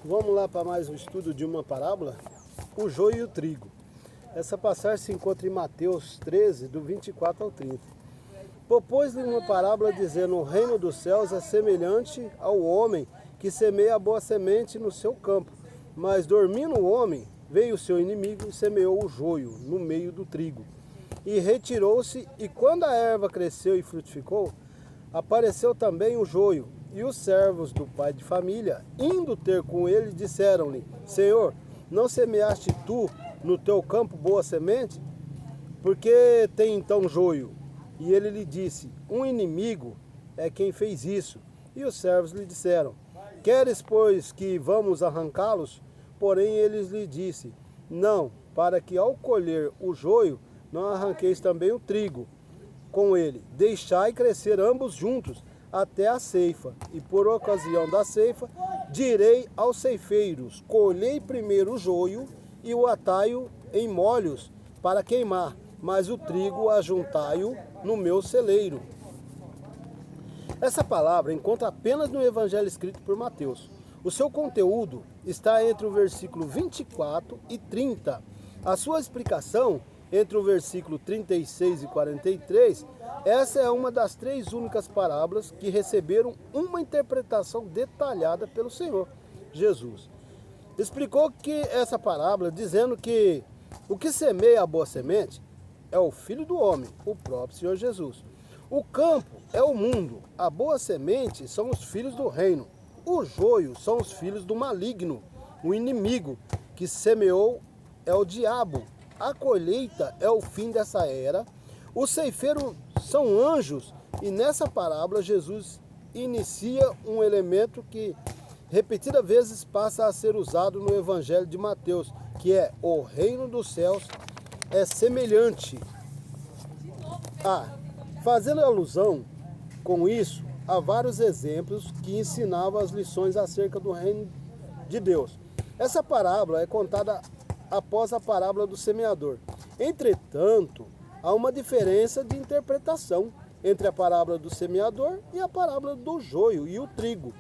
Vamos lá para mais um estudo de uma parábola, o joio e o trigo. Essa passagem se encontra em Mateus 13, do 24 ao 30. Propôs-lhe uma parábola dizendo: o reino dos céus é semelhante ao homem que semeia a boa semente no seu campo. Mas dormindo o homem, veio o seu inimigo e semeou o joio no meio do trigo. E retirou-se, e quando a erva cresceu e frutificou, apareceu também o joio. E os servos do pai de família, indo ter com ele, disseram-lhe: Senhor, não semeaste tu no teu campo boa semente? Porque tem então joio? E ele lhe disse: um inimigo é quem fez isso. E os servos lhe disseram: queres, pois, que vamos arrancá-los? Porém eles lhe disse: não, para que ao colher o joio, não arranqueis também o trigo com ele. Deixai crescer ambos juntos até a ceifa. E por ocasião da ceifa, direi aos ceifeiros: colhei primeiro o joio e o atai-o em molhos para queimar, mas o trigo ajuntai-o no meu celeiro. Essa palavra encontra apenas no evangelho escrito por Mateus. O seu conteúdo está entre o versículo 24 e 30. A sua explicação entre o versículo 36 e 43, essa é uma das três únicas parábolas que receberam uma interpretação detalhada pelo Senhor Jesus. Explicou que essa parábola dizendo que o que semeia a boa semente é o Filho do Homem, o próprio Senhor Jesus. O campo é o mundo, a boa semente são os filhos do reino. O joio são os filhos do maligno, o inimigo que semeou é o diabo. A colheita é o fim dessa era. Os ceifeiros são anjos e nessa parábola Jesus inicia um elemento que repetidas vezes passa a ser usado no evangelho de Mateus, que é: o reino dos céus é semelhante a... Fazendo alusão com isso a vários exemplos que ensinavam as lições acerca do reino de Deus. Essa parábola é contada após a parábola do semeador. Entretanto, há uma diferença de interpretação entre a parábola do semeador e a parábola do joio e o trigo.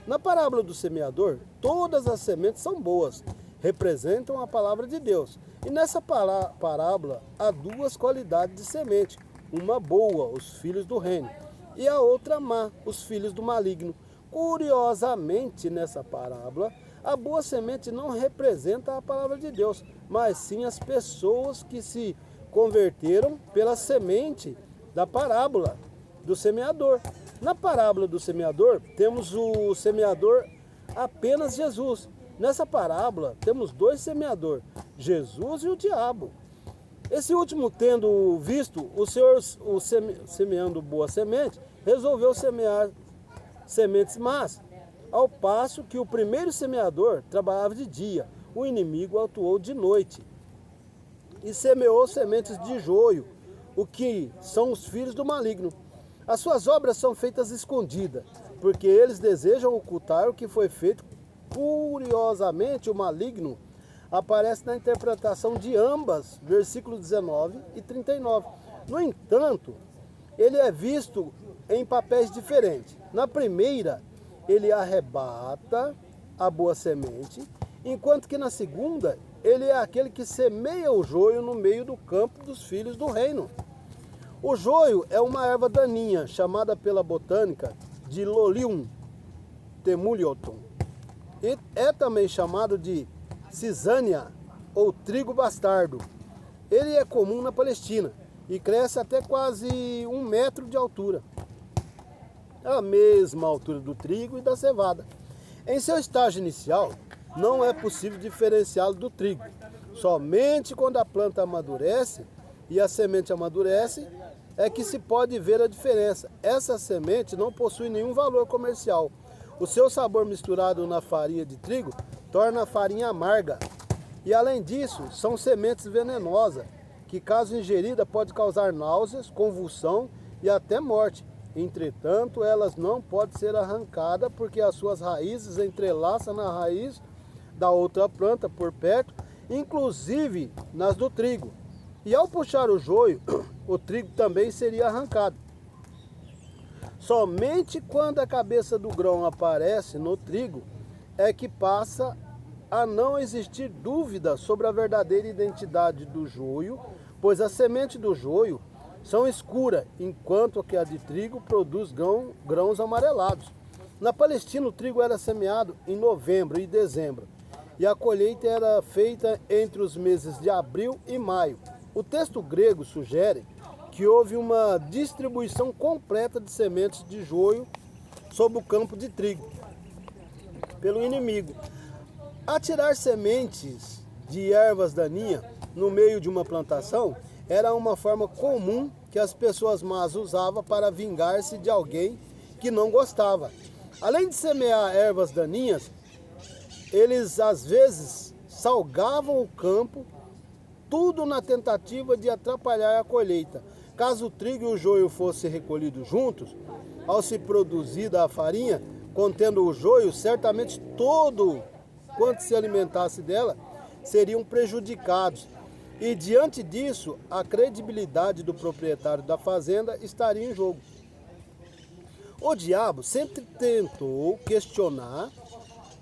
Na parábola do semeador, todas as sementes são boas, representam a palavra de Deus. E nessa parábola há duas qualidades de semente: uma boa, os filhos do reino, e a outra má, os filhos do maligno. Curiosamente, nessa parábola, a boa semente não representa a palavra de Deus, mas sim as pessoas que se converteram pela semente da parábola do semeador. Na parábola do semeador, temos o semeador apenas Jesus. Nessa parábola, temos dois semeadores, Jesus e o diabo. Esse último, tendo visto o Senhor semeando boa semente, resolveu semear sementes más, ao passo que o primeiro semeador trabalhava de dia, o inimigo atuou de noite e semeou sementes de joio, o que são os filhos do maligno. As suas obras são feitas escondidas, porque eles desejam ocultar o que foi feito. Curiosamente, o maligno aparece na interpretação de ambas, versículos 19 e 39. No entanto, ele é visto em papéis diferentes. Na primeira, ele arrebata a boa semente, enquanto que na segunda, ele é aquele que semeia o joio no meio do campo dos filhos do reino. O joio é uma erva daninha, chamada pela botânica de Lolium temuliotum. E é também chamado de cisânia ou trigo bastardo. Ele é comum na Palestina e cresce até quase 1 metro de altura, a mesma altura do trigo e da cevada. Em seu estágio inicial, não é possível diferenciá-lo do trigo. Somente quando a planta amadurece e a semente amadurece é que se pode ver a diferença. Essa semente não possui nenhum valor comercial. O seu sabor misturado na farinha de trigo torna a farinha amarga. E além disso, são sementes venenosas, que caso ingerida pode causar náuseas, convulsão e até morte. Entretanto, elas não podem ser arrancadas porque as suas raízes entrelaçam na raiz da outra planta por perto, inclusive nas do trigo. E ao puxar o joio, o trigo também seria arrancado. Somente quando a cabeça do grão aparece no trigo é que passa a não existir dúvida sobre a verdadeira identidade do joio, pois a semente do joio são escuras, enquanto que a de trigo produz grãos amarelados. Na Palestina, o trigo era semeado em novembro e dezembro, e a colheita era feita entre os meses de abril e maio. O texto grego sugere que houve uma distribuição completa de sementes de joio sobre o campo de trigo pelo inimigo. Atirar sementes de ervas daninhas no meio de uma plantação era uma forma comum que as pessoas más usavam para vingar-se de alguém que não gostava. Além de semear ervas daninhas, eles às vezes salgavam o campo, tudo na tentativa de atrapalhar a colheita. Caso o trigo e o joio fossem recolhidos juntos, ao se produzir a farinha, contendo o joio, certamente todo quanto se alimentasse dela seriam prejudicados. E diante disso, a credibilidade do proprietário da fazenda estaria em jogo. O diabo sempre tentou questionar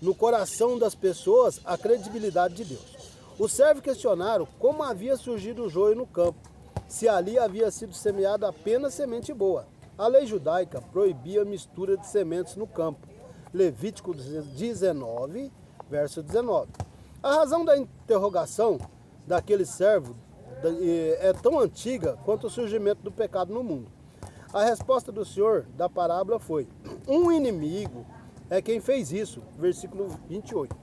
no coração das pessoas a credibilidade de Deus. Os servos questionaram como havia surgido o joio no campo, se ali havia sido semeada apenas semente boa. A lei judaica proibia a mistura de sementes no campo. Levítico 19, verso 19. A razão da interrogação daquele servo é tão antiga quanto o surgimento do pecado no mundo. A resposta do Senhor da parábola foi: um inimigo é quem fez isso, versículo 28.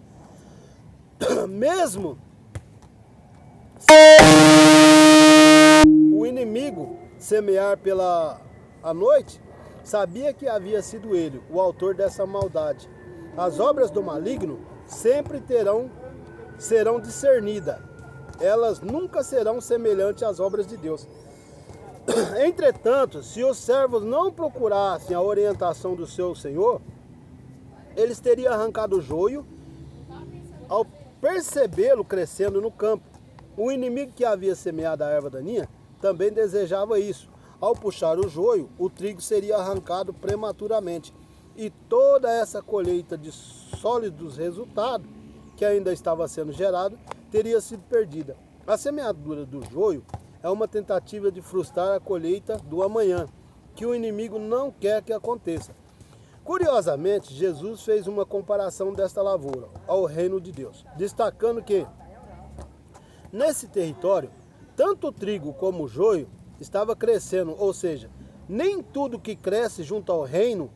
Mesmo o inimigo semear pela noite, sabia que havia sido ele o autor dessa maldade. As obras do maligno sempre serão discernidas. Elas nunca serão semelhantes às obras de Deus. Entretanto, se os servos não procurassem a orientação do seu senhor, eles teriam arrancado o joio ao percebê-lo crescendo no campo. O inimigo que havia semeado a erva daninha também desejava isso. Ao puxar o joio, o trigo seria arrancado prematuramente e toda essa colheita de sólidos resultados que ainda estava sendo gerado teria sido perdida. A semeadura do joio é uma tentativa de frustrar a colheita do amanhã, que o inimigo não quer que aconteça. Curiosamente, Jesus fez uma comparação desta lavoura ao reino de Deus, destacando que nesse território, tanto o trigo como o joio estava crescendo, ou seja, nem tudo que cresce junto ao reino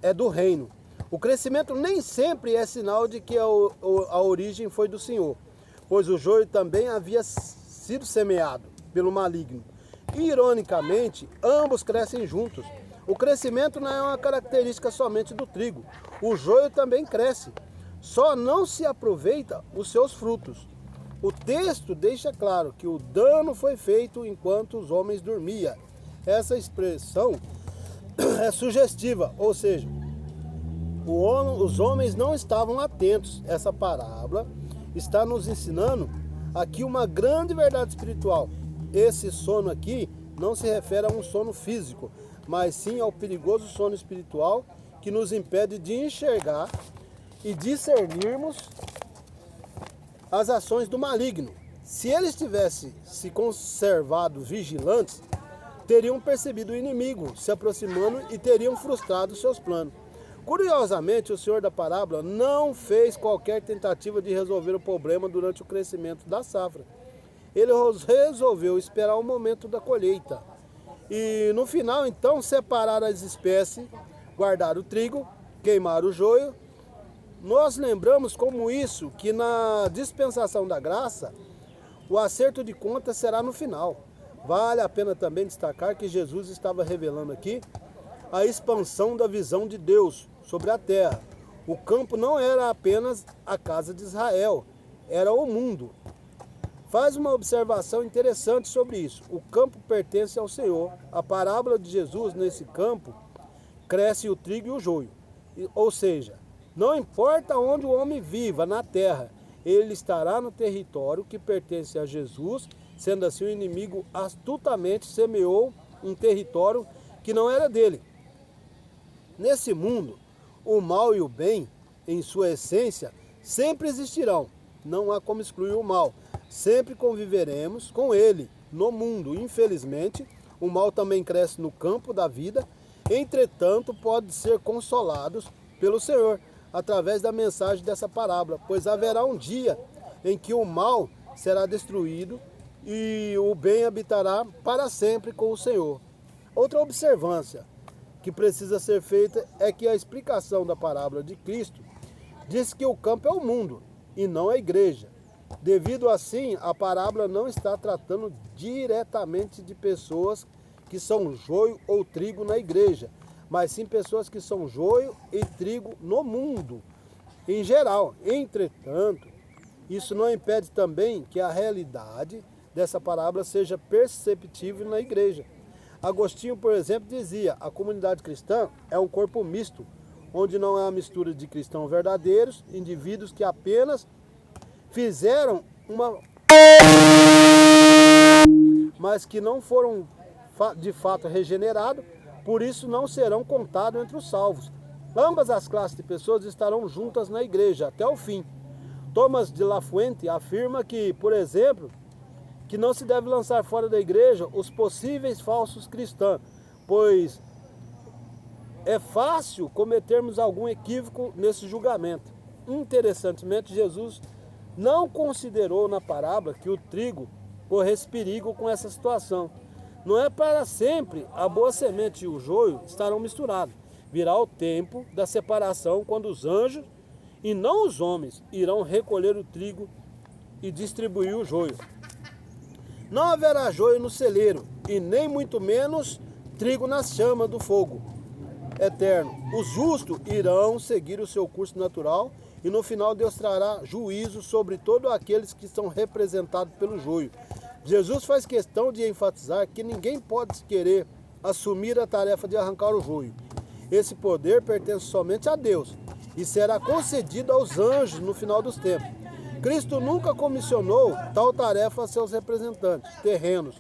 é do reino. O crescimento nem sempre é sinal de que a origem foi do Senhor, pois o joio também havia sido semeado pelo maligno. Ironicamente, ambos crescem juntos. O crescimento não é uma característica somente do trigo. O joio também cresce, só não se aproveita os seus frutos. O texto deixa claro que o dano foi feito enquanto os homens dormiam. Essa expressão é sugestiva, ou seja, os homens não estavam atentos. Essa parábola está nos ensinando aqui uma grande verdade espiritual. Esse sono aqui não se refere a um sono físico, mas sim ao perigoso sono espiritual que nos impede de enxergar e discernirmos as ações do maligno. Se eles tivessem se conservado vigilantes, teriam percebido o inimigo se aproximando e teriam frustrado seus planos. Curiosamente, o Senhor da parábola não fez qualquer tentativa de resolver o problema durante o crescimento da safra. Ele resolveu esperar o momento da colheita. E no final, então, separar as espécies, guardar o trigo, queimar o joio. Nós lembramos como isso, que na dispensação da graça, o acerto de contas será no final. Vale a pena também destacar que Jesus estava revelando aqui a expansão da visão de Deus sobre a terra. O campo não era apenas a casa de Israel, era o mundo. Faz uma observação interessante sobre isso. O campo pertence ao Senhor. A parábola de Jesus, nesse campo, cresce o trigo e o joio. Ou seja, não importa onde o homem viva na terra, ele estará no território que pertence a Jesus. Sendo assim, o inimigo astutamente semeou um território que não era dele. Nesse mundo, o mal e o bem em sua essência, sempre existirão. Não há como excluir o mal. Sempre conviveremos com ele no mundo. Infelizmente, o mal também cresce no campo da vida. Entretanto, pode ser consolados pelo Senhor através da mensagem dessa parábola, pois haverá um dia em que o mal será destruído e o bem habitará para sempre com o Senhor. Outra observância que precisa ser feita é que a explicação da parábola de Cristo diz que o campo é o mundo e não a igreja. Devido assim, a parábola não está tratando diretamente de pessoas que são joio ou trigo na igreja, mas sim pessoas que são joio e trigo no mundo em geral. Entretanto, isso não impede também que a realidade dessa parábola seja perceptível na igreja. Agostinho, por exemplo, dizia: a comunidade cristã é um corpo misto, onde não há mistura de cristãos verdadeiros, indivíduos que apenas fizeram mas que não foram de fato regenerados, por isso não serão contados entre os salvos. Ambas as classes de pessoas estarão juntas na igreja até o fim. Thomas de La Fuente afirma que, por exemplo, que não se deve lançar fora da igreja os possíveis falsos cristãos, pois é fácil cometermos algum equívoco nesse julgamento. Interessantemente, Jesus não considerou na parábola que o trigo corresse perigo com essa situação. Não é para sempre a boa semente e o joio estarão misturados. Virá o tempo da separação, quando os anjos e não os homens irão recolher o trigo e distribuir o joio. Não haverá joio no celeiro, e nem muito menos trigo nas chamas do fogo eterno. Os justos irão seguir o seu curso natural, e no final Deus trará juízo sobre todos aqueles que são representados pelo joio. Jesus faz questão de enfatizar que ninguém pode querer assumir a tarefa de arrancar o joio. Esse poder pertence somente a Deus e será concedido aos anjos no final dos tempos. Cristo nunca comissionou tal tarefa a seus representantes terrenos.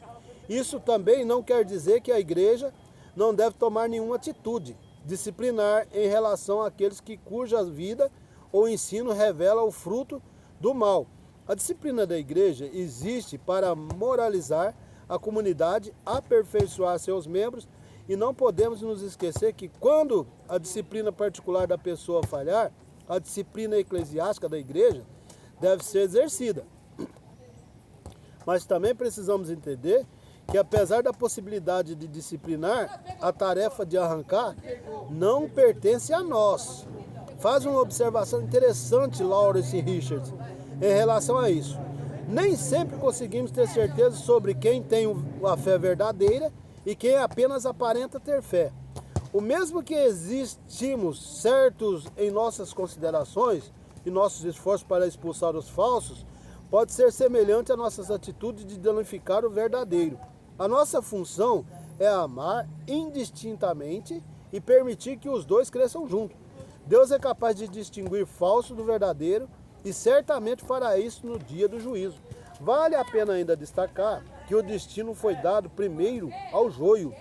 Isso também não quer dizer que a igreja não deve tomar nenhuma atitude disciplinar em relação àqueles cuja vida ou ensino revela o fruto do mal. A disciplina da igreja existe para moralizar a comunidade, aperfeiçoar seus membros, e não podemos nos esquecer que quando a disciplina particular da pessoa falhar, a disciplina eclesiástica da igreja deve ser exercida. Mas também precisamos entender que, apesar da possibilidade de disciplinar, a tarefa de arrancar não pertence a nós. Faz uma observação interessante Lawrence Richards em relação a isso. Nem sempre conseguimos ter certeza sobre quem tem a fé verdadeira e quem apenas aparenta ter fé. O mesmo que existimos certos em nossas considerações e nossos esforços para expulsar os falsos, pode ser semelhante a nossas atitudes de danificar o verdadeiro. A nossa função é amar indistintamente e permitir que os dois cresçam juntos. Deus é capaz de distinguir falso do verdadeiro e certamente fará isso no dia do juízo. Vale a pena ainda destacar que o destino foi dado primeiro ao joio.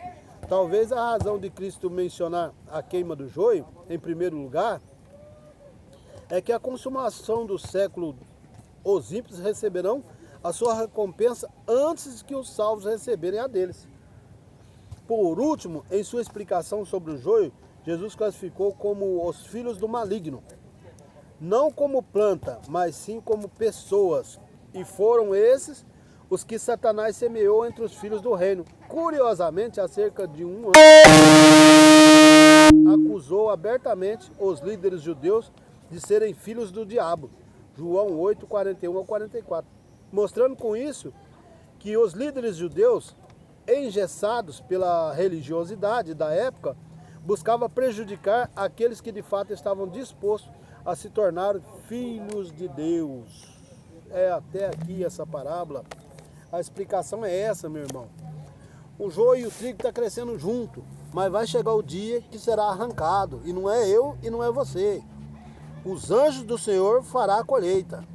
Talvez a razão de Cristo mencionar a queima do joio, em primeiro lugar, é que a consumação do século, os ímpios receberão a sua recompensa antes que os salvos receberem a deles. Por último, em sua explicação sobre o joio, Jesus classificou como os filhos do maligno, não como planta, mas sim como pessoas, e foram esses os que Satanás semeou entre os filhos do reino. Curiosamente, há cerca de um ano, acusou abertamente os líderes judeus de serem filhos do diabo. João 8, 41 a 44. Mostrando com isso que os líderes judeus, engessados pela religiosidade da época, buscavam prejudicar aqueles que de fato estavam dispostos a se tornar filhos de Deus. É até aqui essa parábola. A explicação é essa, meu irmão. O joio e o trigo estão crescendo junto, mas vai chegar o dia que será arrancado, e não é eu e não é você. Os anjos do Senhor fará a colheita.